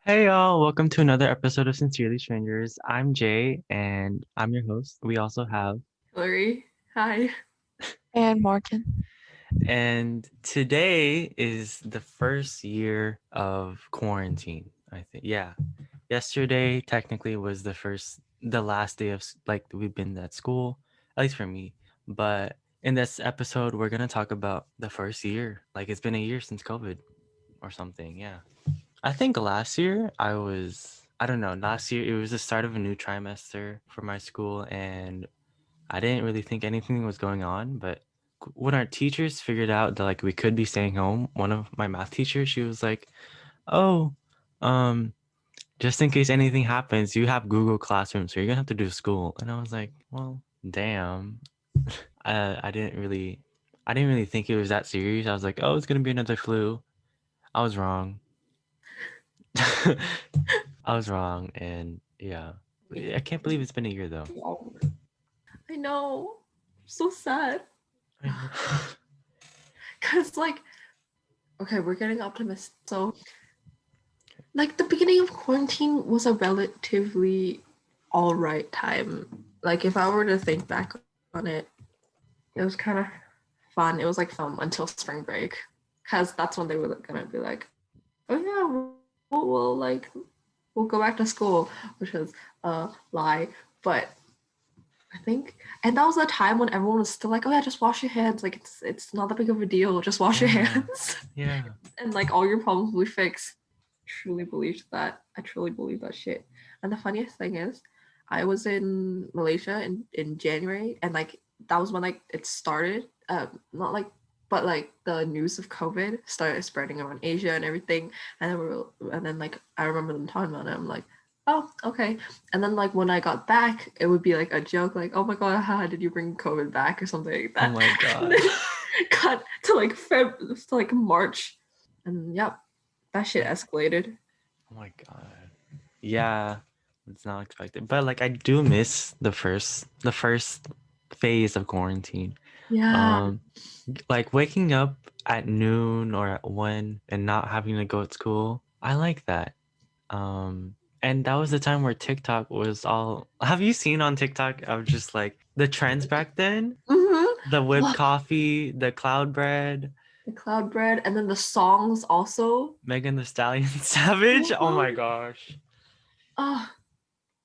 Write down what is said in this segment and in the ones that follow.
Hey y'all, welcome to another episode of Sincerely Strangers. I'm Jay and I'm your host. We also have, Hilary, hi. And Morgan. and today is the first year of quarantine, I think. Yeah. Yesterday technically was the last day of like we've been at school, at least for me. But in this episode, we're gonna talk about the first year. Like it's been a year since COVID or something. Yeah. I think last year I don't know, last year it was the start of a new trimester for my school and I didn't really think anything was going on, but when our teachers figured out that like we could be staying home, one of my math teachers, she was like, "Oh, um just in case anything happens, you have Google Classroom, so you're gonna have to do school." And I was like, "Well, damn." I didn't really think it was that serious. I was like, "Oh, it's gonna be another flu." I was wrong. I was wrong, and yeah, I can't believe it's been a year though. I know. So sad. I know. Cause okay, we're getting optimistic. So the beginning of quarantine was a relatively alright time. Like if I were to think back on it, it was kind of fun. It was like fun until spring break. Cause that's when they were gonna be like, oh yeah, we'll go back to school, which was a lie. But I think, and that was a time when everyone was still like, "Oh yeah, just wash your hands. Like it's not that big of a deal. Just wash your Yeah, hands, yeah. and like all your problems will be fixed." Truly believed that. I truly believe that shit. And the funniest thing is, I was in Malaysia in January, and like that was when like it started. Not like, but like the news of COVID started spreading around Asia and everything. And then like I remember them talking about it. I'm like, oh, okay. And then like when I got back, it would be like a joke, like, oh my god, how did you bring COVID back or something like Oh that. my And god. then cut to like to like March, and yep, that shit escalated. Oh my god. Yeah, it's not expected, but like I do miss the first phase of quarantine. Yeah. Um, like waking up at noon or at 1 and not having to go to school. I like that. And that was the time where TikTok was all. Have you seen on TikTok of just like the trends back then? The whipped Look, coffee, the cloud bread, the cloud bread, and then the songs also. Megan the Stallion Savage. Oh my Mhm. gosh. Oh,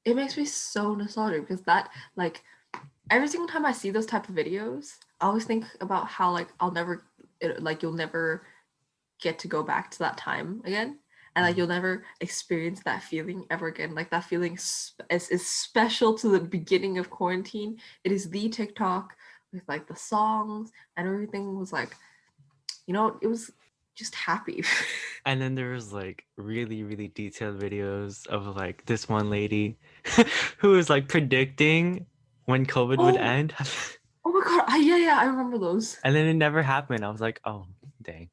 it makes me so nostalgic because that like every single time I see those type of videos, I always think about how like you'll never get to go back to that time again, and like Mm. you'll never experience that feeling ever again. Like that feeling is special to the beginning of quarantine. It is the TikTok with like the songs and everything was like, it was just happy. And then there was like really, really detailed videos of like this one lady who was like predicting when COVID would Oh, end. oh my god! Yeah, I remember those. And then it never happened. I was like, oh, dang.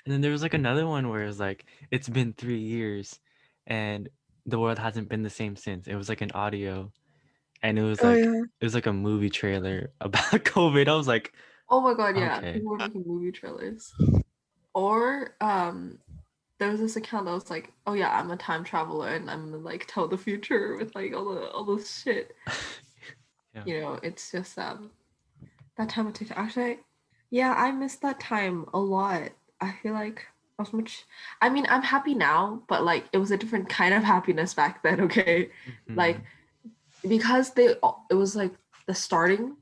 And then there was like another one where it was like, it's been 3 years and the world hasn't been the same since. It was like an audio and Oh yeah. it was like a movie trailer about COVID. I was like, Oh my god, yeah, okay. people were making movie trailers. Or there was this account that was like, oh yeah, I'm a time traveler and I'm gonna like tell the future with like all this shit. Yeah. It's just that time of TikTok. Actually, yeah, I miss that time a lot. I feel like as much. I mean, I'm happy now, but like it was a different kind of happiness back then. Okay, like Mhm. because it was like the starting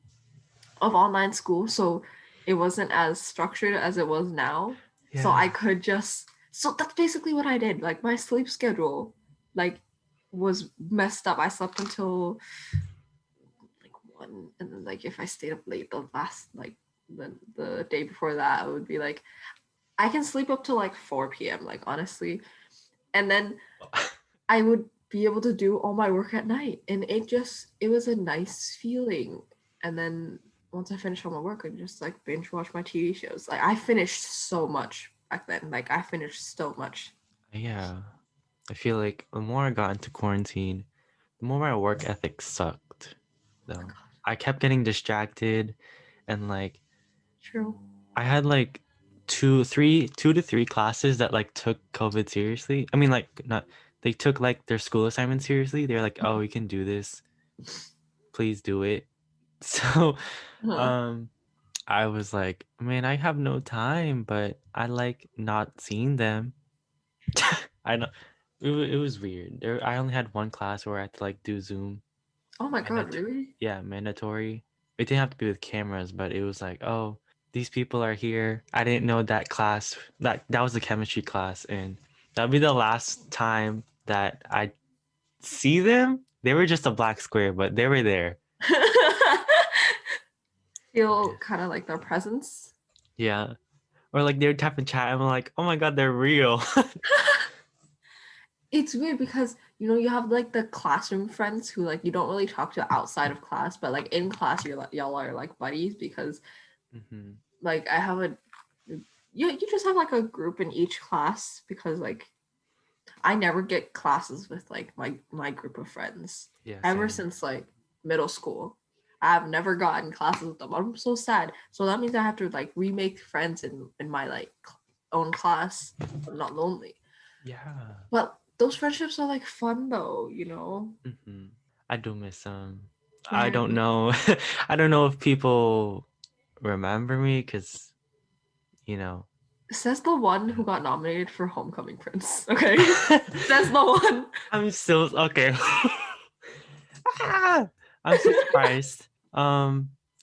of online school, so it wasn't as structured as it was now. So Yeah. I could just so that's basically what I did. Like my sleep schedule, like was messed up. I slept until like 1, and then like if I stayed up late the last like the day before that, I would be like I can sleep up to like 4 p.m. like honestly, and then I would be able to do all my work at night, and it was a nice feeling. And then once I finished all my work, I just like binge watch my TV shows. Like I finished so much back then. Like I finished so much. Yeah. I feel like the more I got into quarantine, the more my work ethic sucked. Oh my Though god, I kept getting distracted and like true. I had like two to three classes that like took COVID seriously. I mean, like not they took like their school assignment seriously. They're like, oh, we can do this. Please do it. So, Uh-huh. um, I was like, man, I have no time, but I like not seeing them. I know it was weird. I only had one class where I had to like do Zoom. Oh my god, Mandatory. really? Yeah, mandatory. It didn't have to be with cameras, but it was like, oh, these people are here. I didn't know that class that was the chemistry class, and that'll be the last time that I see them. They were just a black square, but they were there. Feel kind of like their presence. Yeah. Or like they would tap and chat. I'm like, oh my god, they're real. It's weird because you have like the classroom friends who like you don't really talk to outside of class, but like in class you're like y'all are like buddies because Hmm. like I have a you just have like a group in each class because like I never get classes with like my group of friends Yeah, ever same. since like middle school. I've never gotten classes with them. I'm so sad. So that means I have to like remake friends in my like own class. I'm not lonely. Yeah. But those friendships are like fun though. Hmm. I do miss them. I don't Man, know. I don't know if people remember me because you know. says the one who got nominated for Homecoming Prince. Okay, says the one. I'm still okay. Ah! I'm so surprised.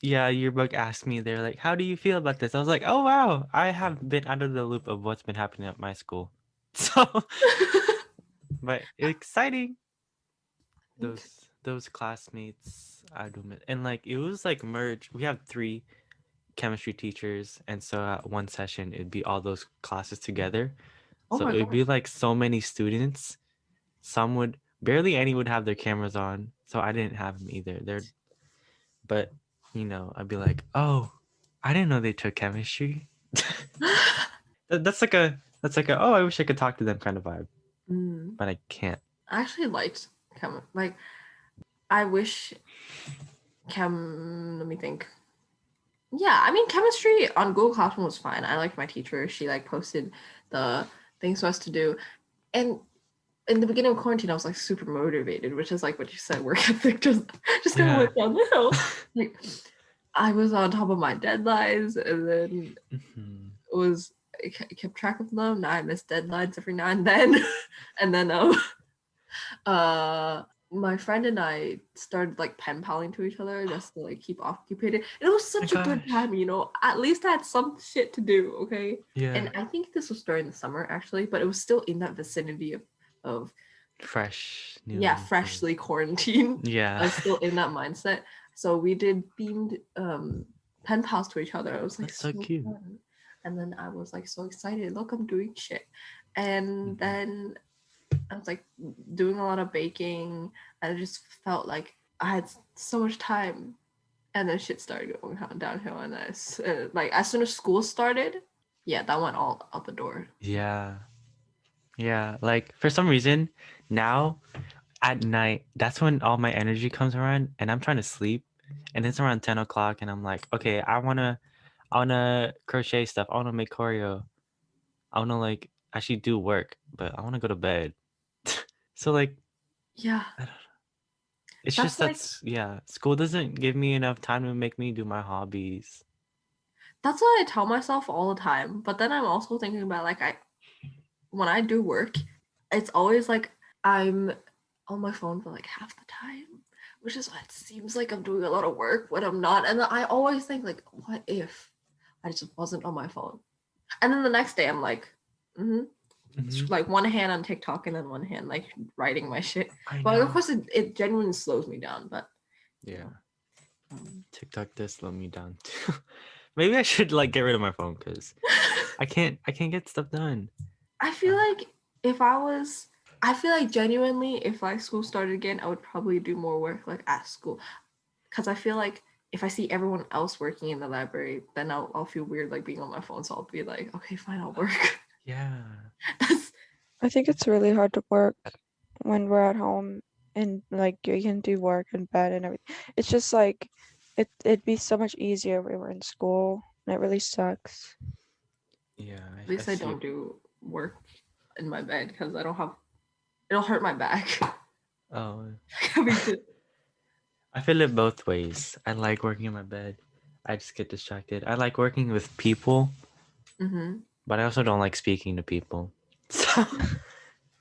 Yeah, yearbook asked me, they're like, how do you feel about this? I was like, oh wow, I have been out of the loop of what's been happening at my school. So, but exciting. I think Those classmates, I do miss, and like it was like merged. We have three chemistry teachers, and so at one session it'd be all those classes together. oh So my it'd god. be like so many students. Some would barely any would have their cameras on, so I didn't have them either. But I'd be like, oh, I didn't know they took chemistry. That's like a oh, I wish I could talk to them kind of vibe, Mm, but I can't. I actually liked chem. Like I wish chem. Let me think. Yeah, I mean chemistry on Google Classroom was fine. I liked my teacher. She like posted the things for us to do, and in the beginning of quarantine, I was like super motivated, which is like what you said, work ethic just kind of Yeah. went down the hill. Like I was on top of my deadlines, and then Mhm. was I kept track of them. Now I miss deadlines every now and then, and then uh my friend and I started like pen paling to each other just to like keep occupied. And it was My such a good gosh. time. At least I had some shit to do, okay? Yeah. And I think this was during the summer actually, but it was still in that vicinity of Fresh, yeah, newly thing. freshly quarantined. I Yeah. was still in that mindset. So we did themed pen pals to each other. It was like That's so so cute. fun. And then I was like so excited. Look, I'm doing shit. And Mhm. then I was like doing a lot of baking. I just felt like I had so much time. And then shit started going downhill. And like as soon as school started, yeah, that went all out the door. Yeah. Yeah. Like for some reason, now at night, that's when all my energy comes around and I'm trying to sleep. And it's around 10 o'clock and I'm like, okay, I wanna crochet stuff. I wanna make choreo. I wanna like actually do work, but I wanna go to bed. So like Yeah, I don't, it's that's just like that's yeah, school doesn't give me enough time to make me do my hobbies. that's what I tell myself all the time. But then I'm also thinking about like when I do work, it's always like I'm on my phone for like half the time, which is why it seems like I'm doing a lot of work when I'm not. And I always think like, what if I just wasn't on my phone? And then the next day I'm like, mm-hmm. Hmm. Like one hand on TikTok and then one hand like writing my shit. I But of know. course it genuinely slows me down. But you Yeah. know, um, TikTok does slow me down too. Maybe I should like get rid of my phone because I can't get stuff done. I feel like if I was, I feel like genuinely, if like school started again, I would probably do more work like at school, because I feel like if I see everyone else working in the library, then I'll feel weird like being on my phone. So I'll be like, okay, fine, I'll work. Yeah. That's I think it's really hard to work when we're at home and like you can do work in bed and everything. It's just like it'd be so much easier if we were in school and it really sucks. Yeah, At I least I see. don't do work in my bed because I don't have. It'll hurt my back Oh, having to. I feel it both ways. I like working in my bed. I just get distracted. I like working with people, Mm-hmm. but I also don't like speaking to people. So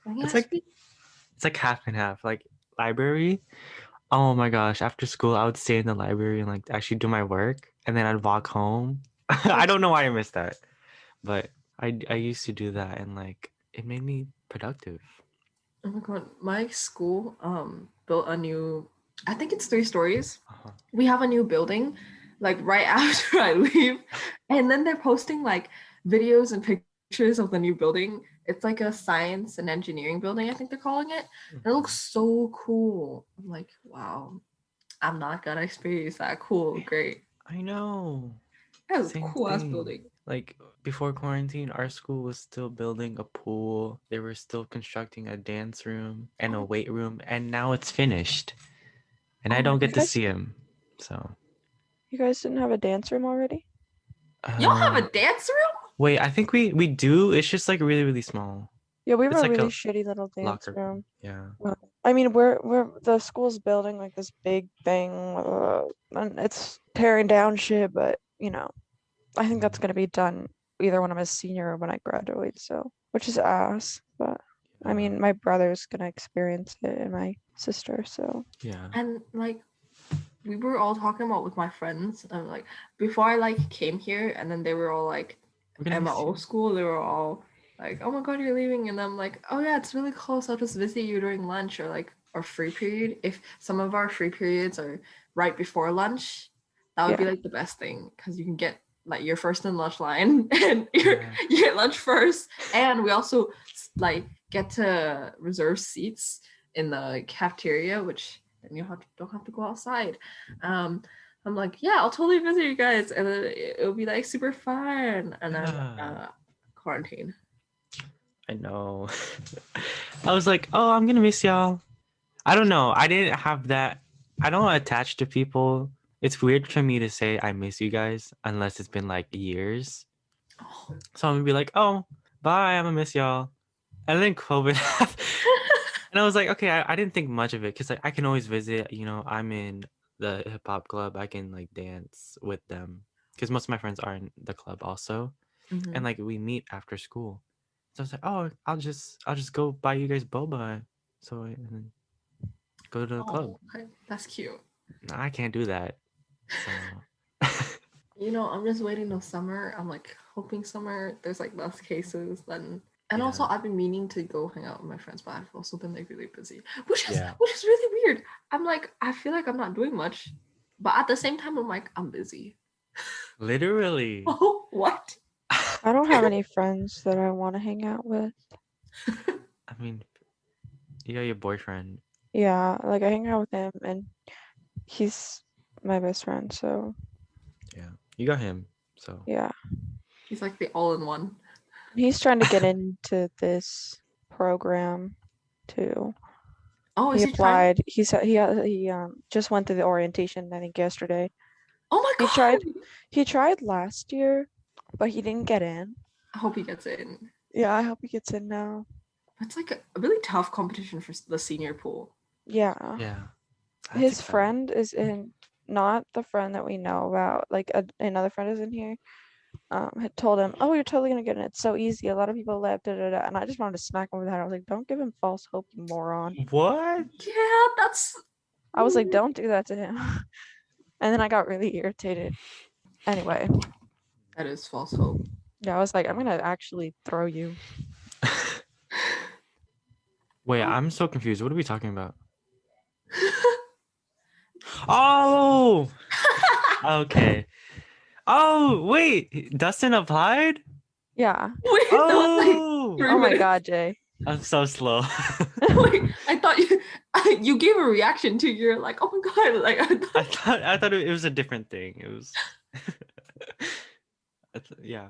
it's Yes. like it's like half and half. Like library. Oh my gosh! After school, I would stay in the library and like actually do my work, and then I'd walk home. I don't know why I missed that, but I used to do that, and like it made me productive. Oh my god, my school built a new. I think it's 3 stories. Uh-huh. We have a new building, like right after I leave, and then they're posting like videos and pictures of the new building. It's like a science and engineering building, I think they're calling it. And it looks Mhm. so cool. I'm like, wow, I'm not gonna experience that. Cool, great. I know. That was a Same cool ass thing. building. Like before quarantine, our school was still building a pool. They were still constructing a dance room and a Oh, weight room, and now it's finished. And I oh my don't You get to god. guys, see him. So, you guys didn't have a dance room already? Y'all have uh, a dance room? wait, I think we do. It's just like really really small. Yeah, we have It's a like really a shitty little dance locker room. room. Yeah. I mean, we're the school's building like this big thing, and it's tearing down shit. But I think that's Mhm. gonna be done either when I'm a senior or when I graduate. So, which is ass. But I Yeah. mean, my brother's gonna experience it, and my sister. So Yeah. And like we were all talking about with my friends and like before I like came here and then they were all like We're gonna at my miss old you. school they were all like, oh my god, you're leaving, and I'm like, oh yeah, it's really close, I'll just visit you during lunch or like our free period. If some of our free periods are right before lunch, that would be yeah, like the best thing because you can get like your first in lunch line and Yeah. you get lunch first, and we also like get to reserve seats in the cafeteria, which then don't have to go outside. Um, I'm like, yeah, I'll totally visit you guys, and then it'll be like super fun. And then Yeah. quarantine. I know. I was like, oh, I'm gonna miss y'all. I don't know. I didn't have that. I don't attach to people. It's weird for me to say I miss you guys unless it's been like years. Oh. So I'm gonna be like, oh, bye, I'm gonna miss y'all. And then COVID happened. And I was like, okay, I didn't think much of it because like I can always visit. I'm in the hip hop club. I can like dance with them because most of my friends are in the club also, and Mm-hmm. like we meet after school. So I was like, oh, I'll just go buy you guys boba, and then go to the club. Oh, okay. That's cute. No, I can't do that. So I'm just waiting till summer. I'm like hoping summer there's like less cases then. And also, yeah, I've been meaning to go hang out with my friends, but I've also been like really busy, which is yeah, which is really weird. I'm like, I feel like I'm not doing much, but at the same time, I'm like, I'm busy. literally. Oh, what? I don't have any friends that I want to hang out with. I mean, you got your boyfriend. Yeah, like I hang out with him, and he's my best friend. So Yeah, you got him. So yeah, He's like the all-in-one. he's trying to get into this program too. Oh, He is he trying? applied. He just went through the orientation, I think yesterday. Oh my He tried god! he tried last year, but he didn't get in. I hope he gets in. Yeah, I hope he gets in now. It's like a really tough competition for the senior pool. Yeah. yeah, that's His exciting. friend is in, not the friend that we know about, like another friend is in here. Had told him, "Oh, you're totally gonna get in. It's so easy. A lot of people left." Da, da, da. And I just wanted to smack him over the head. I was like, "Don't give him false hope, you moron." What? Yeah, that's. I was like, "Don't do that to him." And then I got really irritated. Anyway, That is false hope. yeah, I was like, "I'm gonna actually throw you." Wait, I'm so confused. What are we talking about? Oh, okay. Oh, wait, Dustin applied? Yeah. Wait, that was like Oh, 3 minutes. God, Jay. I'm so slow. Wait, I thought you you gave a reaction to your like, oh my god, like I I thought. thought I thought it was a different thing. It was yeah.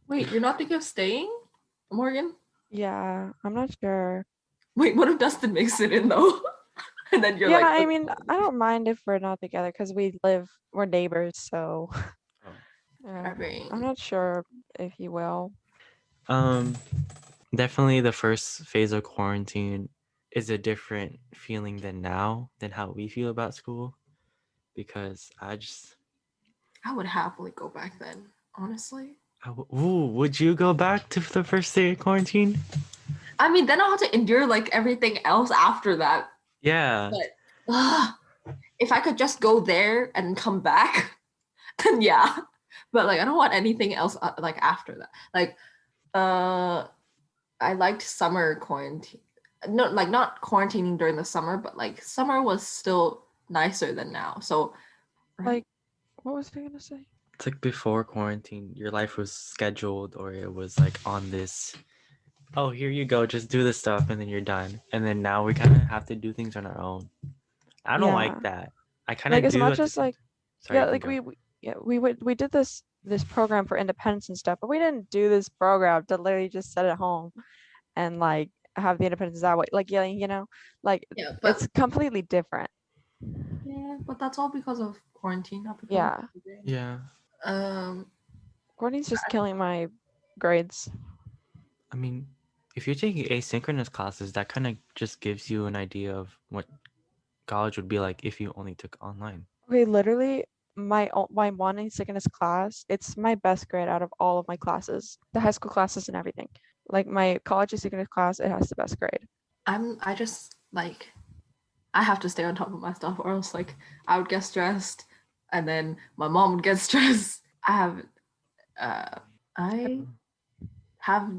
Wait, you're not thinking of staying, Morgan? Yeah, I'm not sure. Wait, what if Dustin makes it in though? And then you're Yeah, like, I okay. mean, I don't mind if we're not together because we're neighbors, so Oh. Yeah. prepping. I'm not sure if he will. Um, definitely the first phase of quarantine is a different feeling than now than how we feel about school because I would happily go back then, honestly. ooh, would you go back to the first day of quarantine? I mean, then I'll have to endure like everything else after that. Yeah. But if I could just go there and come back, then yeah. But like, I don't want anything else like after that. Like, uh, I liked summer quarantine. No, like not quarantining during the summer, but like summer was still nicer than now. So, right? Like, what was I gonna say? It's like before quarantine, your life was scheduled or it was like on this, oh, here you go, just do this stuff and then you're done. And then now we kind of have to do things on our own. I don't like Yeah. that. I kind Like of as do much at the as same like time. Sorry, yeah, you can like go. we did this program for independence and stuff, but we didn't do this program to literally just sit at home and like have the independence that way. Like yeah, like Yeah, it's but completely different. that's all because of quarantine, not because of Yeah. COVID. Yeah. Um, Courtney's just killing my grades. I mean, if you're taking asynchronous classes, that kind of just gives you an idea of what college would be like if you only took online. Okay, literally my one sickness class, it's my best grade out of all of my classes, the high school classes and everything. Like my college sickness class, it has the best grade. I just like I have to stay on top of my stuff, or else like I would get stressed, and then my mom would get stressed. Uh, I have,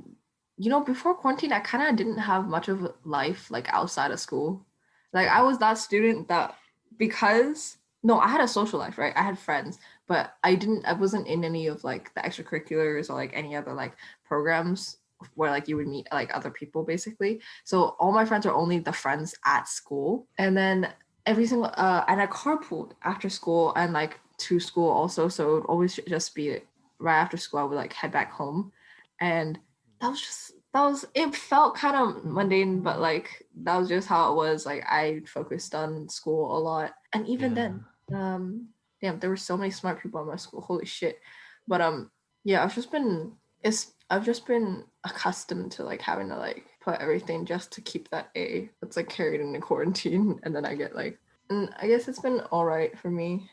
before quarantine, I kind of didn't have much of a life like outside of school. Like I was that student that because no, I had a social life, right? I had friends, but I wasn't in any of like the extracurriculars or like any other like programs where like you would meet like other people basically. So all my friends are only the friends at school. And then every single and I carpooled after school and like to school also. So it would always just be right after school I would like head back home. And that was it felt kind of mundane, but like that was just how it was. Like I focused on school a lot. And even Yeah. then, damn, there were so many smart people in my school. Holy shit. But yeah, I've just been accustomed to like having to like put everything just to keep that A that's like carried into quarantine. And then I get like and I guess it's been all right for me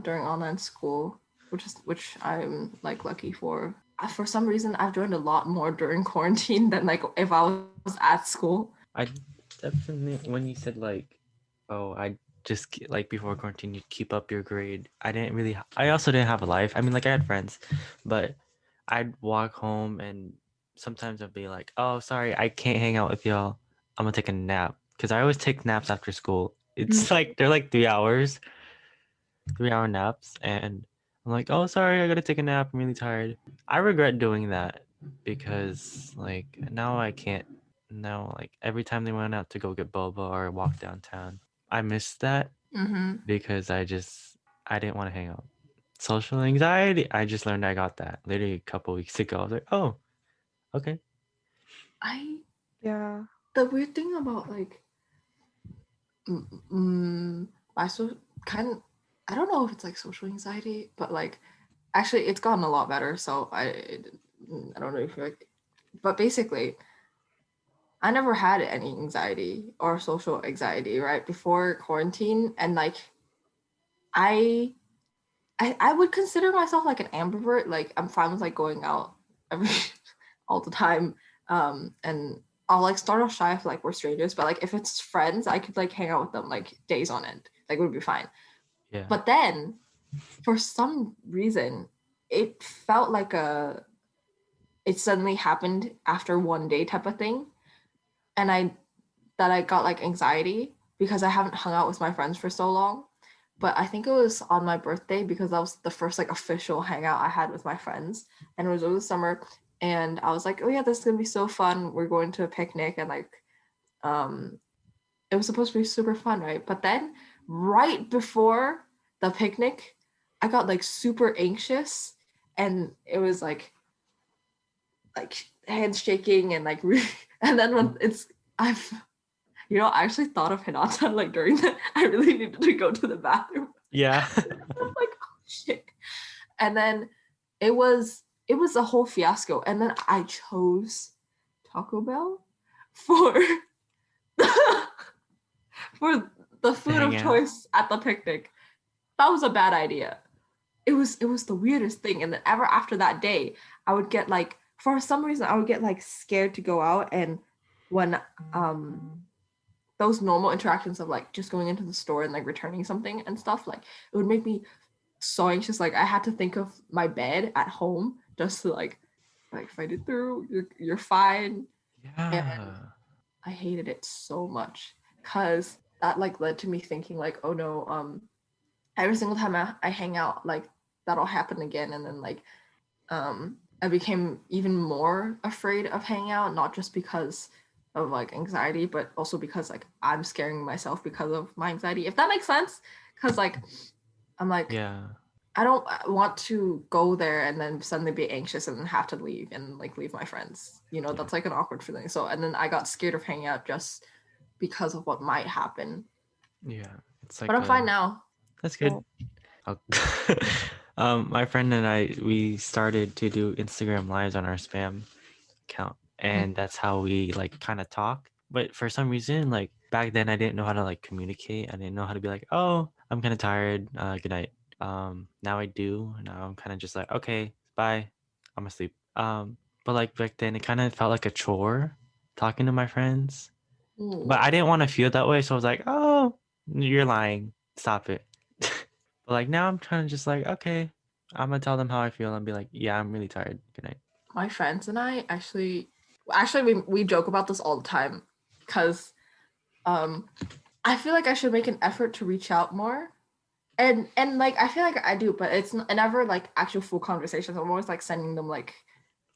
during online school, which I'm like lucky for. For some reason, I've joined a lot more during quarantine than like if I was at school. I definitely, when you said like, oh, I just like before quarantine, you'd keep up your grade. I didn't really, I also didn't have a life. I mean, like I had friends, but I'd walk home and sometimes I'd be like, oh, sorry, I can't hang out with y'all. I'm gonna take a nap. Because I always take naps after school. It's like, they're like 3 hours, 3 hour naps. And I'm like, oh, sorry, I gotta take a nap. I'm really tired. I regret doing that because like now I can't. Now, like every time they went out to go get boba or walk downtown, I missed that Mm-hmm. because I didn't want to hang out. Social anxiety, I just learned I got that literally a couple weeks ago. I was like, oh, okay. I Yeah. The weird thing about like mm, mm, my so kind of I don't know if it's like social anxiety, but like actually it's gotten a lot better. So I don't know if like, but basically I never had any anxiety or social anxiety right before quarantine, and like I I would consider myself like an ambivert. Like I'm fine with like going out every all the time. And I'll like start off shy if like we're strangers, but like if it's friends, I could like hang out with them like days on end. Like it would be fine. Yeah. But then for some reason, it felt like it suddenly happened after one day type of thing. And I got like anxiety because I haven't hung out with my friends for so long. But I think it was on my birthday because that was the first like official hangout I had with my friends, and it was over the summer. And I was like, oh yeah, this is gonna be so fun. We're going to a picnic, and like um it was supposed to be super fun, right? But then right before the picnic, I got like super anxious, and it was like hands shaking and like and then when it's I've I actually thought of Hinata like during that. I really needed to go to the bathroom. Yeah. I'm like, oh shit. And then it was a whole fiasco. And then I chose Taco Bell for for the To food hang of out. choice at the picnic. That was a bad idea. It was the weirdest thing. And then ever after that day, I would get like, for some reason I would get like scared to go out. And when those normal interactions of like just going into the store and like returning something and stuff, like it would make me so anxious. Like I had to think of my bed at home just to like fight it through. You're fine. And Yeah. I hated it so much because that like led to me thinking like, oh no, every single time I hang out, like that'll happen again. And then like I became even more afraid of hanging out, not just because of like anxiety, but also because like I'm scaring myself because of my anxiety, if that makes sense. Because like I'm like, Yeah. I don't want to go there and then suddenly be anxious and then have to leave and like leave my friends. Yeah. That's like an awkward feeling. So, and then I got scared of hanging out just because of what might happen. Yeah. It's But like I'm fine a now. that's good. Well, I'll- my friend and I we started to do Instagram lives on our spam account, and that's how we like kind of talk. But for some reason, like back then, I didn't know how to like communicate. I didn't know how to be like, oh, I'm kind of tired. Good night. Now I do. Now I'm kind of just like, okay, bye. I'm asleep. But like back then, it kind of felt like a chore talking to my friends. But Ooh, I didn't want to feel that way, so I was like, oh, you're lying. Stop it. But like now, I'm trying to just like, okay, I'm gonna tell them how I feel and be like, yeah, I'm really tired. Good night. my friends and I actually we joke about this all the time because um I feel like I should make an effort to reach out more. And like I feel like I do, but it's never like actual full conversations. I'm always like sending them like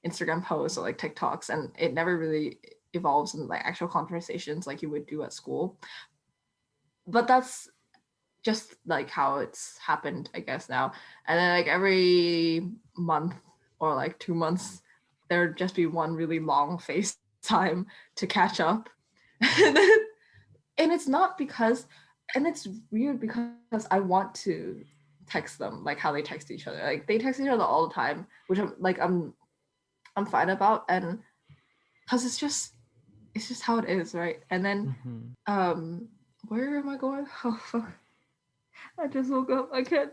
Instagram posts or like TikToks, and it never really evolves in like actual conversations like you would do at school. But that's just like how it's happened, I guess now. And then like every month or like 2 months, there'd just be one really long FaceTime to catch up. and, then, and it's not because, and it's weird because I want to text them like how they text each other. Like they text each other all the time, which I'm fine about, and because it's just how it is, right? And then Mm-hmm. um where am I going? Oh fuck. I just woke up. I can't.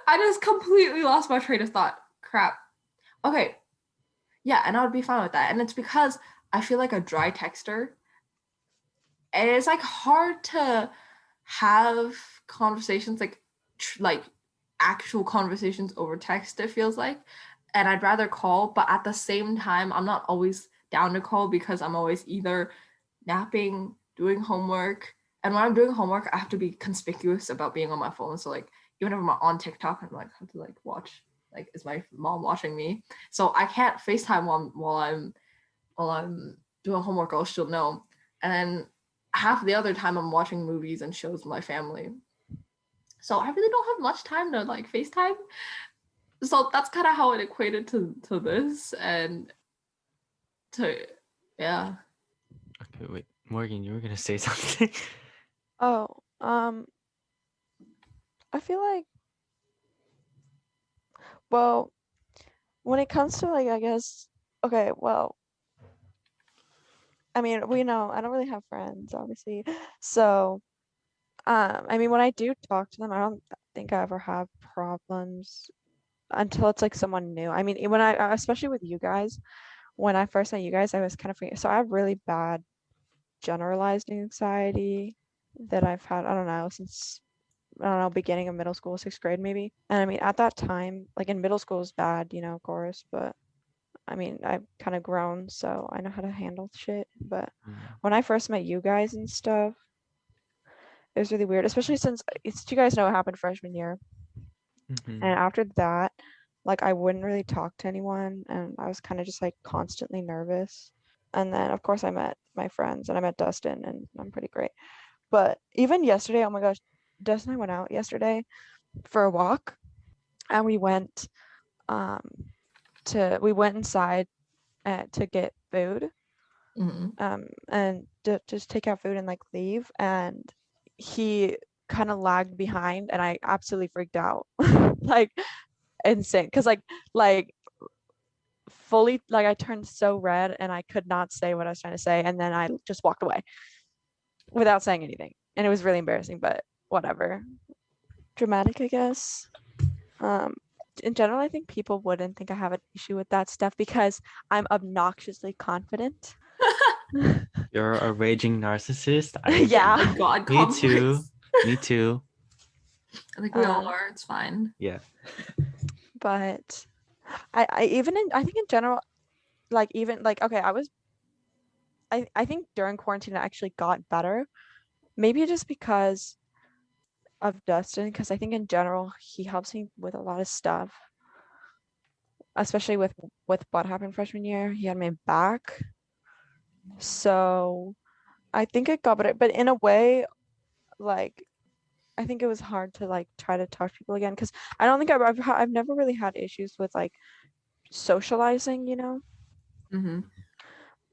I just completely lost my train of thought. Crap. Okay. Yeah, and I would be fine with that. And it's because I feel like a dry texter. And it's like hard to have conversations like actual conversations over text, it feels like. And I'd rather call, but at the same time, I'm not always down to call because I'm always either napping, doing homework. And when I'm doing homework, I have to be conspicuous about being on my phone. So like even if I'm on TikTok, I'm like have to like watch, like is my mom watching me? So I can't FaceTime while I'm doing homework, else she'll know. And then half the other time I'm watching movies and shows with my family. So I really don't have much time to like FaceTime. So that's kind of how it equated to this and to yeah. Okay, wait, Morgan, you were gonna say something. oh, I feel like, well, when it comes to like, I guess, okay, well, I mean, we know I don't really have friends, obviously. So, I mean, when I do talk to them, I don't think I ever have problems until it's like someone new. I mean, when especially with you guys, when I first met you guys, I was kind of so I have really bad generalized anxiety that I've had, I don't know, since I don't know, beginning of middle school, 6th grade maybe. And I mean, at that time, like in middle school is bad, of course, but I mean, I've kind of grown, so I know how to handle shit. But when I first met you guys and stuff, it was really weird, especially since you guys know what happened freshman year. Mm-hmm. And after that, like I wouldn't really talk to anyone, and I was kind of just like constantly nervous. And then, of course, I met my friends and I met Dustin, and I'm pretty great. But even yesterday, oh my gosh, Dustin and I went out yesterday for a walk, and um we went inside to get food, Mm-hmm. and to just take out food and like leave. And he kind of lagged behind, and I absolutely freaked out. Like insane, because like fully, like I turned so red and I could not say what I was trying to say, and then I just walked away without saying anything, and it was really embarrassing, but whatever. Dramatic, I guess. Um, in general, I think people wouldn't think I have an issue with that stuff because I'm obnoxiously confident. You're a raging narcissist. Yeah, Yeah. the God Me too. complex. Me too. I think we all Uh, are. It's fine. Yeah. but I even I think in general, like even like okay, I think during quarantine I actually got better. Maybe just because of Dustin, because I think in general he helps me with a lot of stuff, especially with what happened freshman year. He had my back. So I think it got better, but in a way, like I think it was hard to like try to talk to people again because I don't think I've never really had issues with like socializing, you know. Mm-hmm.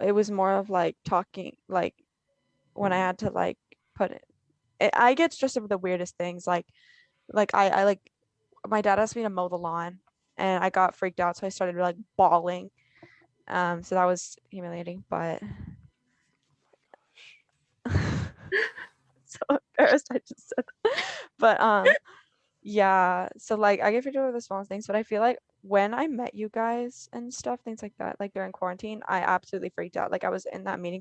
It was more of like talking, like when I had to like put it, I get stressed over the weirdest things, like I like my dad asked me to mow the lawn, and I got freaked out, so I started like bawling. So that was humiliating, but so embarrassed I just said that. But yeah, so like I get freaked out over the smallest things, but I feel like when I met you guys and stuff, things like that, like during quarantine, I absolutely freaked out. Like I was in that meeting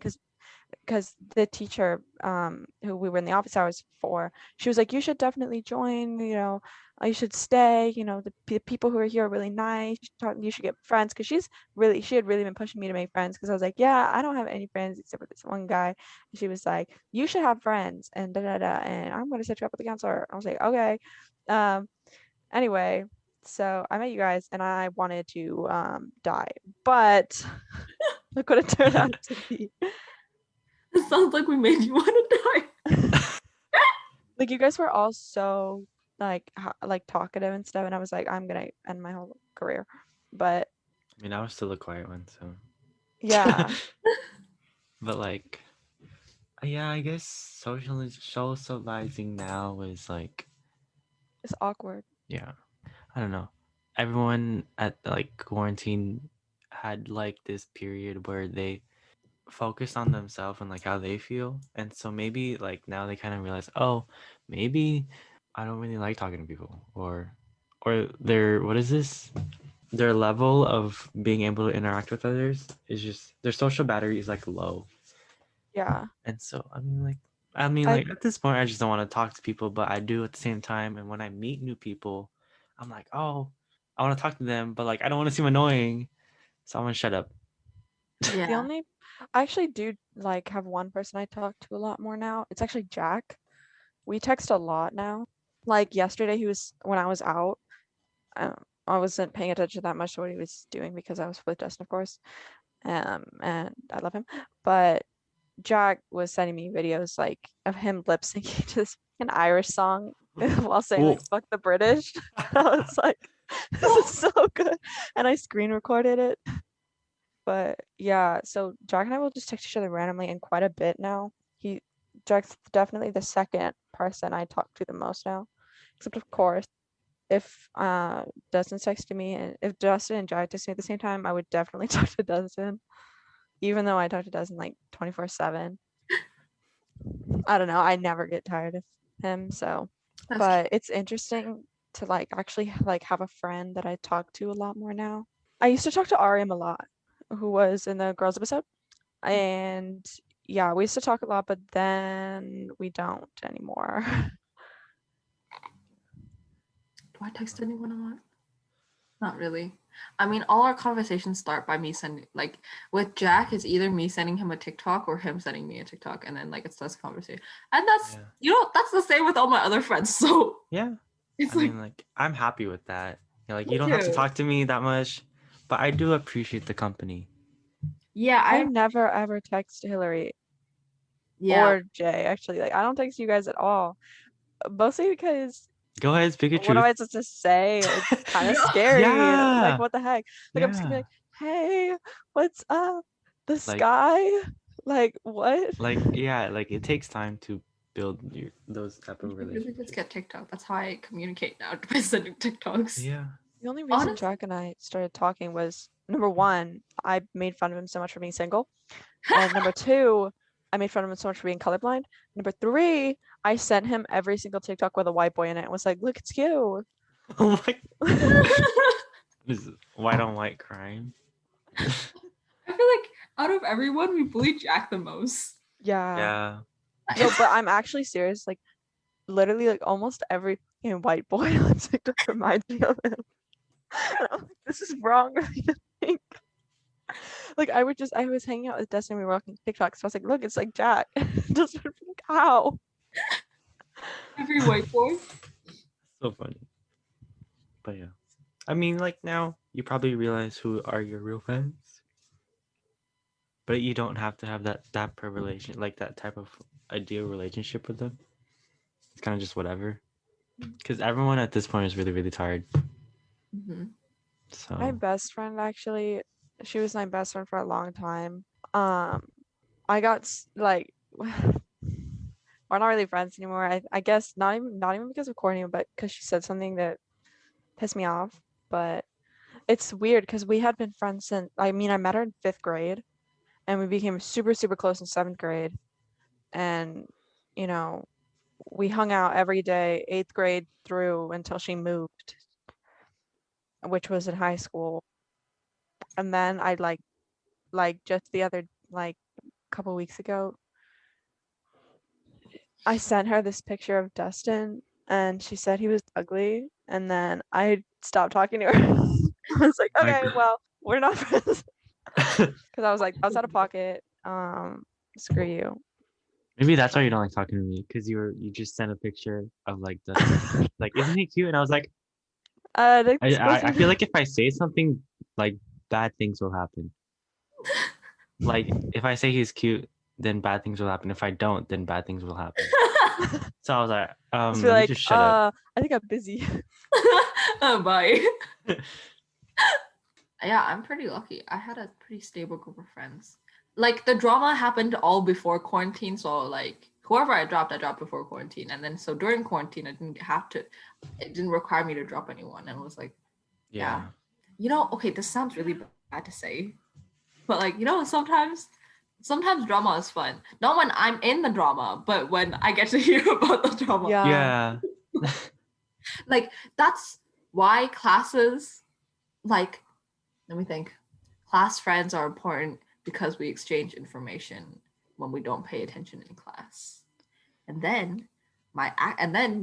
because the teacher who we were in the office hours for, she was like, you should definitely join, you know, you should stay, you know, the people who are here are really nice, you should get friends, because she had really been pushing me to make friends, because I was like, yeah, I don't have any friends except for this one guy, and she was like, you should have friends and da da da, and I'm going to set you up with a counselor. I was like, okay. um anyway, so I met you guys and I wanted to die, but look what it turned out to be. It sounds like we made you want to die. Like you guys were all so like talkative and stuff, and I was like, I'm gonna end my whole career. But I mean, I was still a quiet one, so. yeah, But like, yeah, I guess socializing now is like, it's awkward. yeah, I don't know. Everyone at like quarantine had like this period where they focused on themselves and like how they feel, and so maybe like now they kind of realize, oh, maybe I don't really like talking to people, or their what is this? Their level of being able to interact with others is just their social battery is like low. Yeah, And so I mean I like at this point I just don't want to talk to people, but I do at the same time. And when I meet new people, I'm like, oh, I want to talk to them, but like I don't want to seem annoying, so I'm gonna shut up. the Yeah. only I actually do like have one person I talk to a lot more now. It's actually Jack. We text a lot now. Like yesterday, he was when I was out. I wasn't paying attention that much to what he was doing because I was with Justin, of course. And I love him, but Jack was sending me videos like of him lip syncing to this an Irish song while saying Oh, like "fuck the British." I was like, "This is so good," and I screen recorded it. But yeah, so Jack and I will just text each other randomly and quite a bit now. He Jack's definitely the second person I talk to the most now, except of course if Dustin texted me, and if Dustin and Jack texted me at the same time, I would definitely talk to Dustin, even though I talk to Dustin like 24/7. I don't know. I never get tired of him, so That's cute. but it's interesting to like actually like have a friend that I talk to a lot more now. I used to talk to Ariam a lot, who was in the girls episode, and yeah, we used to talk a lot, but then we don't anymore. Do I text anyone a lot? Not really. I mean, all our conversations start by me sending, like, with Jack, it's either me sending him a TikTok or him sending me a TikTok, and then like it starts a conversation. And that's, yeah. that's the same with all my other friends. So Yeah. it's I like, mean, like I'm happy with that. Like me you don't have to too. talk to me that much, but I do appreciate the company. Yeah, I I, never ever text Hilary yeah, or Jay actually. Like I don't text you guys at all. Mostly because Go ahead, speak your what am truth. I supposed to say? It's kind of yeah. scary. Like Yeah. what the heck? Like I'm just gonna be Yeah. like, "Hey, what's up? The Like sky?" Like what? yeah, like it takes time to build those type You of should really just relationships. get TikTok. That's how I communicate now by sending TikToks. Yeah. The only reason Honestly, Jack and I started talking was number one, I made fun of him so much for being single. And number two, I made fun of him so much for being colorblind. Number three, I sent him every single TikTok with a white boy in it and was like, look, it's you. Oh my. Is white on white crime? I feel like out of everyone, we bully Jack the most. Yeah. Yeah. No, but I'm actually serious. Like, literally, like, almost every fucking white boy on TikTok reminds me of him. And I'm like, this is wrong of me to think. Like, I was hanging out with Destiny, we were walking TikTok, so I was like, look, it's like Jack. Just like, how? Every white boy. So funny. But yeah. I mean, like now you probably realize who are your real friends. But you don't have to have that type of relation, like that type of ideal relationship with them. It's kind of just whatever. Because everyone at this point is really, really tired. Mm-hmm. My So best friend, actually, she was my best friend for a long time. I got like, we're not really friends anymore. I guess not even because of Courtney, but because she said something that pissed me off. But it's weird because we had been friends since, I mean, I met her in 5th grade and we became super, super close in 7th grade. And, you know, we hung out every day, 8th grade through until she moved, which was in high school. And then I like just the other like couple weeks ago, I sent her this picture of Dustin and she said he was ugly. And then I stopped talking to her. I was like, my okay, well, we're not friends. God. Because I was like, I was out of pocket. Screw you. Maybe that's why you don't like talking to me, because you just sent a picture of like Dustin. Like, isn't he cute? And I was like, This I wasn't feel like if I say something, like bad things will happen. Like if I say he's cute, then bad things will happen. If I don't, then bad things will happen. So I was like, just be let me like, just shut up. I think I'm busy. Bye. Yeah, I'm pretty lucky. I had a pretty stable group of friends. Like the drama happened all before quarantine, so like whoever I dropped before quarantine, and then so during quarantine, I didn't have to. It didn't require me to drop anyone, and it was like, yeah, Yeah. okay, this sounds really bad to say, but like sometimes drama is fun. Not when I'm in the drama, but when I get to hear about the drama. Yeah. Yeah. Like that's why classes, like, let me think. Class friends are important because we exchange information when we don't pay attention in class. And then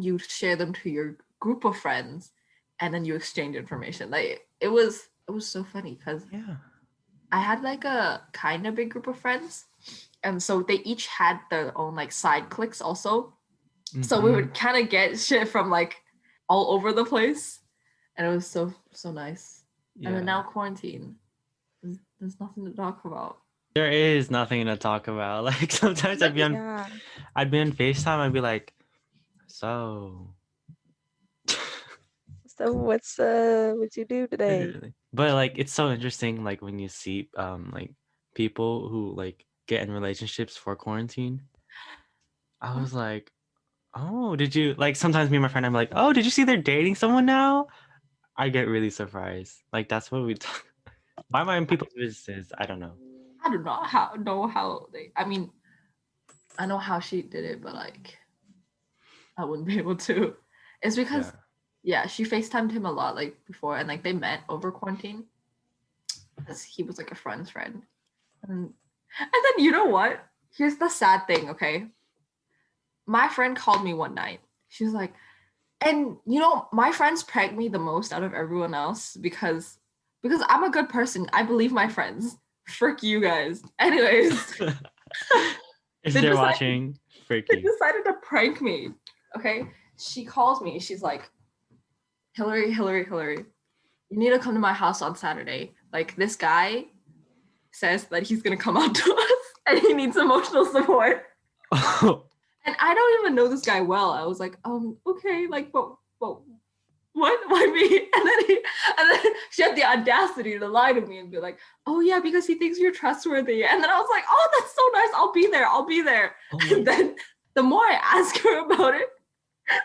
you share them to your group of friends and then you exchange information. Like it was so funny because Yeah. I had like a kind of big group of friends. And so they each had their own like side cliques also. So we Mhm. would kind of get shit from like all over the place. And it was so nice. And then Yeah. now quarantine. There's nothing to talk about. There is nothing to talk about. Like sometimes Yeah. I'd be on FaceTime, I'd be like, so So what's you do today? literally. But like it's so interesting, like when you see like people who like get in relationships for quarantine. I was like, oh, did you like sometimes me and my friend I'm like, oh, did you see they're dating someone now? I get really surprised. Like that's what we talk. Why am I in people's businesses? I don't know. I do not know how they. I mean, I know how she did it, but like, I wouldn't be able to. It's Yeah. because, yeah, she FaceTimed him a lot like before, and like they met over quarantine because he was like a friend's friend, and then you know what? Here's the sad thing. Okay, my friend called me one night. She was like, and my friends prank me the most out of everyone else because I'm a good person. I believe my friends. Frick you guys. Anyways, If they they're decided watching, freak they you. decided to prank me. Okay, she calls me. She's like, Hilary, you need to come to my house on Saturday. Like this guy says that he's gonna come out to us and he needs emotional support. And I don't even know this guy well. I was like, okay, like, but what? Why me? And then she had the audacity to lie to me and be like, oh yeah, because he thinks you're trustworthy. And then I was like, oh, that's so nice. I'll be there. Oh my And then the more I ask her about it,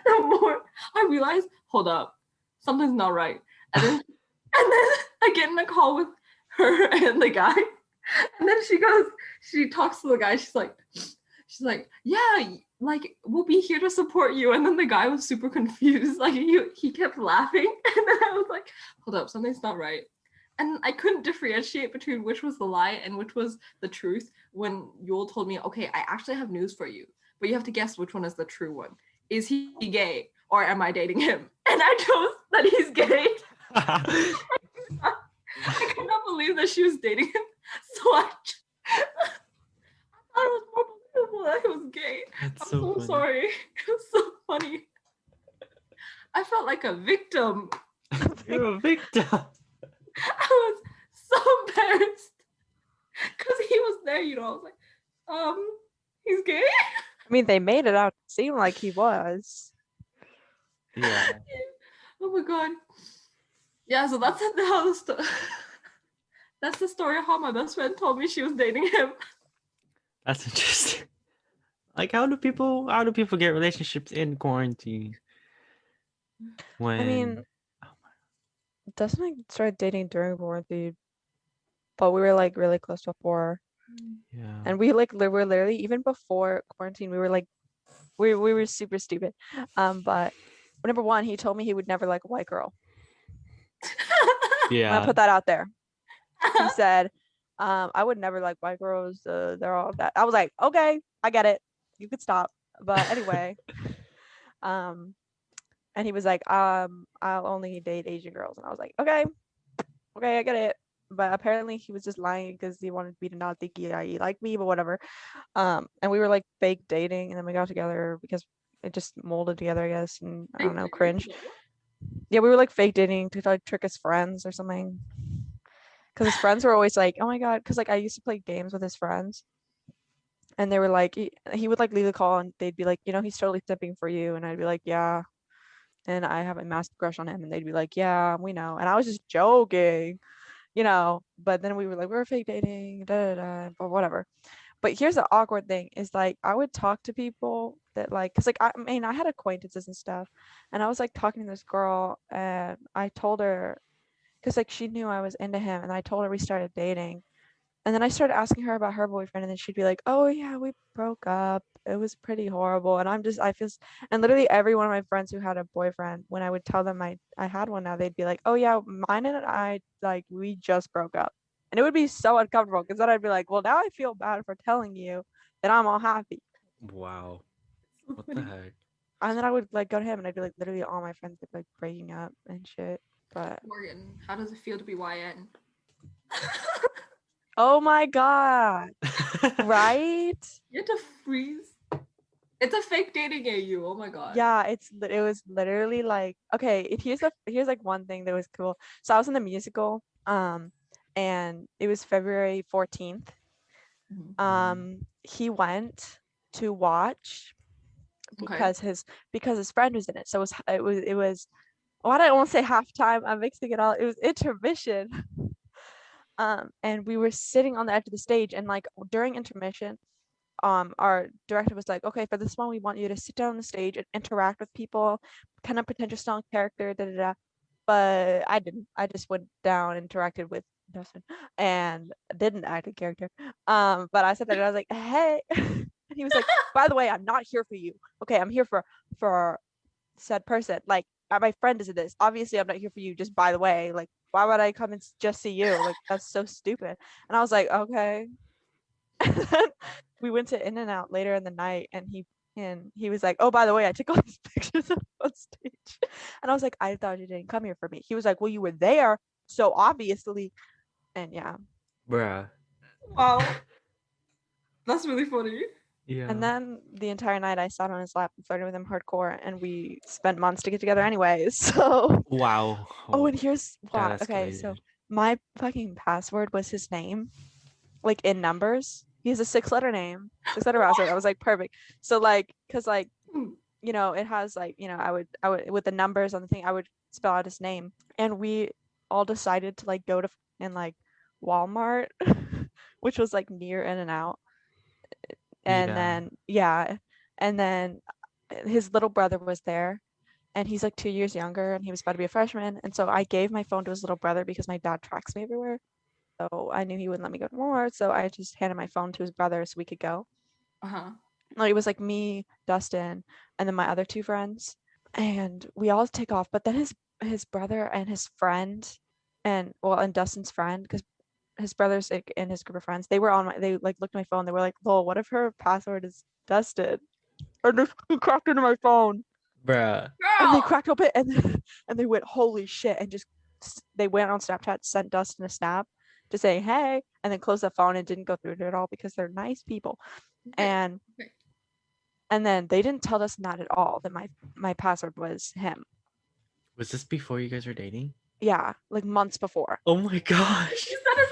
the more I realize, hold up, something's not right. And then I get in a call with her and the guy, and then she talks to the guy. She's like, yeah, like we'll be here to support you. And then the guy was super confused. Like he kept laughing, and then I was like, hold up, something's not right. And I couldn't differentiate between which was the lie and which was the truth when Yul told me, okay, I actually have news for you, but you have to guess which one is the true one. Is he gay or am I dating him? And I chose that he's gay. I could not believe that she was dating him. So I thought it was more believable that he was gay. That's I'm so so funny. sorry. It was so funny. I felt like a victim. You're a victim. I was so embarrassed because he was there. I was like, he's gay. I mean, they made it out to seem like he was. Yeah. Oh my god. Yeah, so that's how that's the story of how my best friend told me she was dating him. That's interesting. Like, how do people get relationships in quarantine? When I mean, Dustin and I started dating during quarantine, but we were like really close before. yeah. And we were literally even before quarantine, we were like we were super stupid. But number one, he told me he would never like a white girl. I'm gonna Yeah. put that out there. He said, I would never like white girls. They're all that. I was like, okay, I get it. You could stop. But anyway, and he was like, I'll only date Asian girls. And I was like, okay, I get it. But apparently he was just lying because he wanted me to not think he liked me, but whatever. And we were like fake dating, and then we got together because it just molded together, I guess. And I don't know, cringe. Yeah, we were like fake dating to like trick his friends or something. Because his friends were always like, oh my god, because like I used to play games with his friends, and they were like, he would like leave the call, and they'd be like, he's totally simping for you, and I'd be like, yeah, and I have a massive crush on him, and they'd be like, yeah, we know, and I was just joking, but then we were like, we're fake dating, da da da, but whatever. But here's the awkward thing is like I would talk to people that like, cause like I mean I had acquaintances and stuff, and I was like talking to this girl, and I told her, cause like she knew I was into him, and I told her we started dating, and then I started asking her about her boyfriend, and then she'd be like, "Oh yeah, we broke up. It was pretty horrible." And and literally every one of my friends who had a boyfriend, when I would tell them I had one now, they'd be like, "Oh yeah, mine and I like we just broke up." And it would be so uncomfortable because then I'd be like, "Well, now I feel bad for telling you that I'm all happy." Wow. So What the funny. heck? And then I would like go to him, and I'd be like, literally all my friends would like breaking up and shit. But Morgan, how does it feel to be YN? oh my god, right? You have to freeze. It's a fake dating AU. Oh my god. Yeah, it was literally like, okay, here's like one thing that was cool. So I was in the musical, and it was February 14th. He went to watch Okay. because his friend was in it. So it was why do I want to say halftime? I'm mixing it all. It was intermission. And we were sitting on the edge of the stage, and like during intermission, our director was like, okay, for this one we want you to sit down on the stage and interact with people, kind of pretend you're still in character, da da da. But I didn't. I just went down, interacted with Dustin, and didn't act in character. But I said that, and I was like, hey, and he was like, by the way, I'm not here for you. Okay, I'm here for said person. Like, my friend is in this. Obviously, I'm not here for you. Just by the way, like, why would I come and just see you? Like, that's so stupid. And I was like, okay. And then we went to In and Out later in the night, and he was like, "Oh, by the way, I took all these pictures on stage." And I was like, "I thought you didn't come here for me." He was like, "Well, you were there, so obviously." And yeah. Bruh. Wow. That's really funny. And Yeah. then the entire night I sat on his lap and flirted with him hardcore, and we spent months to get together anyways. So, Wow. oh, Oh, and here's that why. Okay, so escalated. my fucking password was his name, like in numbers. He has a 6-letter name, 6-letter password. I was like, perfect. So like, cause like Hmm. it has like, I would with the numbers on the thing, I would spell out his name. And we all decided to like go to in like Walmart, which was like near In and Out. And Yeah. then yeah. And then his little brother was there, and he's like 2 years younger, and he was about to be a freshman. And so I gave my phone to his little brother because my dad tracks me everywhere. So I knew he wouldn't let me go to Walmart. So I just handed my phone to his brother so we could go. Uh-huh. Like, it was like me, Dustin, and then my other two friends. And we all take off. But then his brother and his friend and Dustin's friend, because his brother's like in his group of friends, they like looked at my phone, they were like, lol, what if her password is Dustin? And they cracked into my phone. Bruh. And they Girl! cracked open and they went, holy shit, and just they went on Snapchat, sent Dustin a snap to say hey, and then closed the phone and didn't go through it at all because they're nice people. Okay. And Okay. then they didn't tell us that at all that my password was him. Was this before you guys were dating? Yeah, like months before. Oh my gosh. That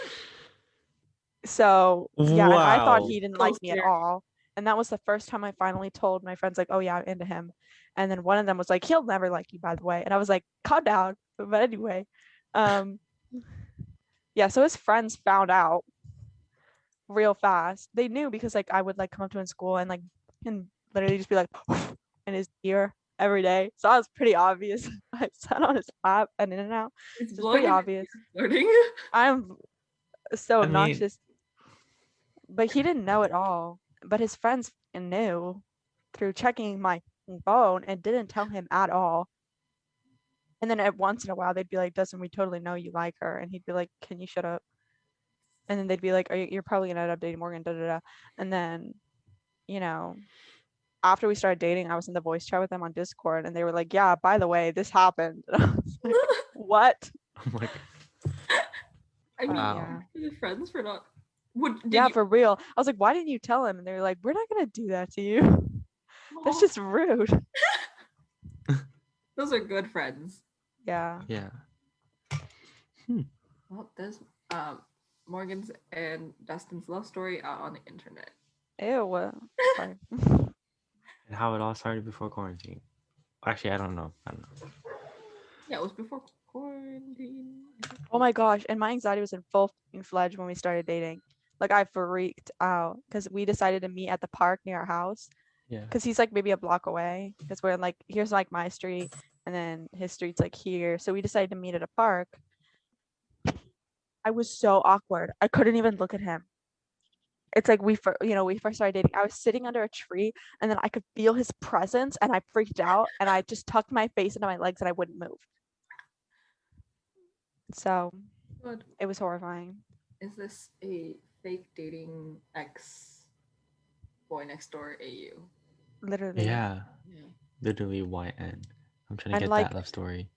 is So yeah, and I thought Wow. he didn't so like me at scary. all. And that was the first time I finally told my friends, like, oh yeah, I'm into him. And then one of them was like, he'll never like you, by the way. And I was like, calm down. But anyway, um, yeah, so his friends found out real fast. They knew because like I would like come up to him in school and like and literally just be like in his ear every day. So I was pretty obvious. I sat on his lap and in and out. It's So it's pretty blowing in obvious. flirting. I'm so I mean, obnoxious. But he didn't know at all. But his friends knew through checking my phone and didn't tell him at all. And then at once in a while they'd be like, Dustin, we totally know you like her. And he'd be like, can you shut up? And then they'd be like, you're probably gonna end up dating Morgan, da da da. And then, you know, after we started dating, I was in the voice chat with them on Discord, and they were like, yeah, by the way, this happened. And I was like, what? oh my god. I mean, Yeah. the friends for not. Did Yeah, you? for real. I was like, why didn't you tell him? And they were like, we're not gonna do that to you. That's Oh, just rude. those are good friends. Yeah. Yeah. Well, there's Morgan's and Dustin's love story out on the internet. Ew. Sorry. And how it all started before quarantine. Actually, I don't know. Yeah, it was before quarantine. Oh my gosh. And my anxiety was in full fledged when we started dating. Like, I freaked out because we decided to meet at the park near our house. Yeah. Because he's like maybe a block away. Because we're in like, here's like my street, and then his street's like here. So we decided to meet at a park. I was so awkward. I couldn't even look at him. It's like we first started dating. I was sitting under a tree, and then I could feel his presence, and I freaked out, and I just tucked my face into my legs, and I wouldn't move. So But it was horrifying. is this a fake dating ex boy next door AU? Literally. Yeah. Yeah. Literally YN. I'm trying to And get like, that love story.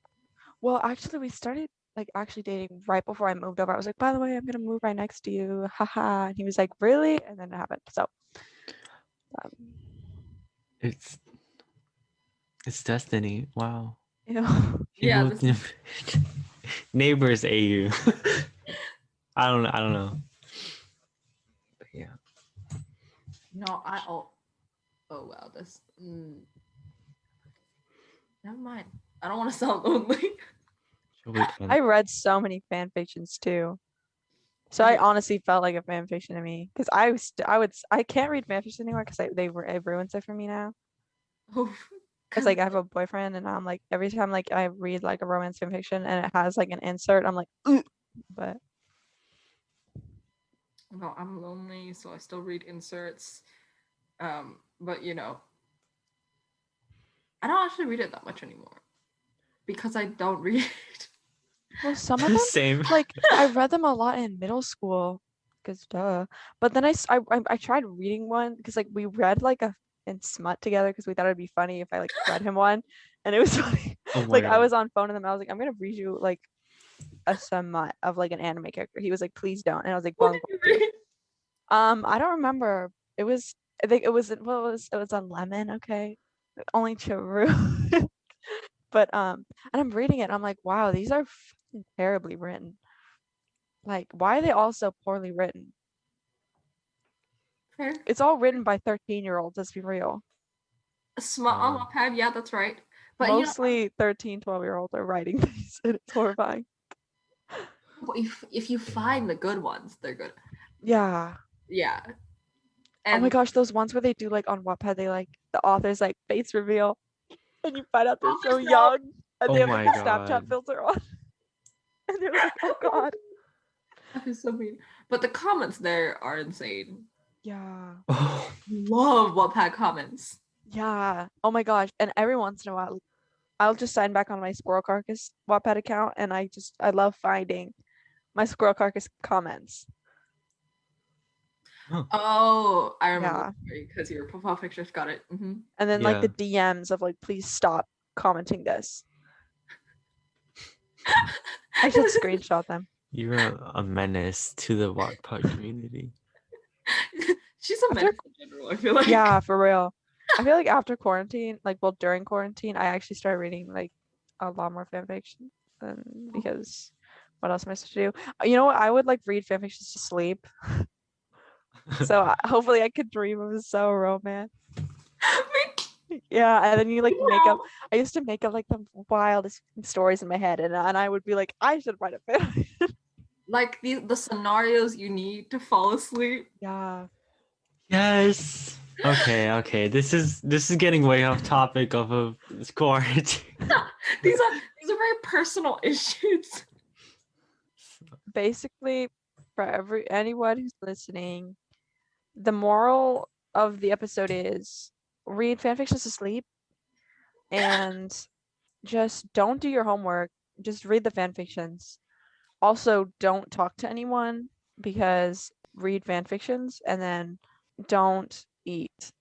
well, actually, we started like actually dating right before I moved over. I was like, by the way, I'm gonna move right next to you, haha. And he was like, really? And then it happened. So um, It's destiny. Wow. you He Yeah, moved this neighbors AU. I don't know. But yeah. no, oh wow, this never mind. I don't want to sound lonely. So wait, I read so many fan fictions too. So I honestly felt like a fan fiction to me because I can't read fan fiction anymore because it ruins it for me now. Oh, It's like I have a boyfriend and I'm like every time like I read like a romance fan fiction and it has like an insert, I'm like, ugh. But no, I'm lonely, so I still read inserts. But I don't actually read it that much anymore because I don't read. well, some of them same. like I read them a lot in middle school because duh. But then I tried reading one because like we read like a in smut together because we thought it'd be funny if I like read him one, and it was funny. Oh my Like I god. was on phone with him, I was like, I'm gonna read you like a smut of like an anime character. He was like, please don't, and I was like, well, What I'm did going you to. read? I don't remember. It was I think it was a lemon. Okay, only Chiru. But and I'm reading it. And I'm like, wow, these are fucking terribly written. Like, why are they all so poorly written? Fair. It's all written by 13-year-olds. Let's be real. Smut on Wattpad, yeah, that's right. But Mostly 13, 12-year-olds are writing these, and it's horrifying. if you find the good ones, they're good. Yeah. Yeah. Oh my And gosh, those ones where they do like on Wattpad, they like the author's like face reveal, and you find out they're oh, so no, young, and they Oh have like my the Snapchat god. filter on, and they're like, oh god. that is so mean. But the comments there are insane. Yeah. Oh, Love Wattpad comments. Yeah. Oh my gosh. And every once in a while, I'll just sign back on my Squirrel Carcass Wattpad account, and I love finding my Squirrel Carcass comments. Oh, I remember Yeah. because your profile picture's got it. And then like yeah. the DMs of like, please stop commenting this. I should screenshot them. You're a menace to the Wattpad community. She's a After menace in general, I feel like. Yeah, for real. I feel like after quarantine, like well during quarantine, I actually started reading like a lot more fan fiction because what else am I supposed to do? You know what? I would like read fan fictions to sleep. So hopefully I could dream of a so romance. Yeah, and then you like make up. I used to make up like the wildest stories in my head, and I would be like, I should write a fan fiction. Like the scenarios you need to fall asleep. Yeah. Yes. Okay. This is getting way off topic of this quarantine. These are very personal issues. Basically, for anyone who's listening, the moral of the episode is read fan fictions to sleep and just don't do your homework. Just read the fan fictions. Also, don't talk to anyone because read fan fictions, and then don't eat.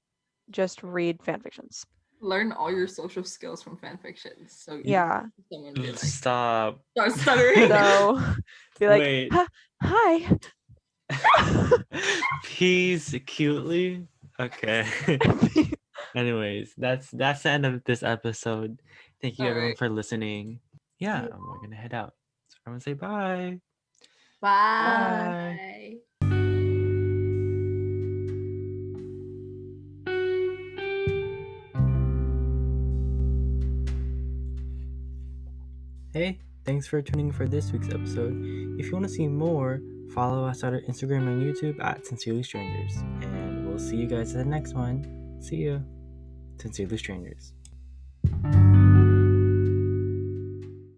Just read fan fictions. Learn all your social skills from fan fictions. So Yeah. someone be like, Stop. start stuttering. So be like, Wait. Hi. Peas cutely. Okay. Anyways, that's the end of this episode. Thank you All everyone right. for listening. Yeah, we're gonna head out. So everyone say bye. Bye. Hey, thanks for tuning for this week's episode. If you want to see more, follow us on our Instagram and YouTube at Sincerely Strangers. And we'll see you guys in the next one. See ya. Sincerely Strangers.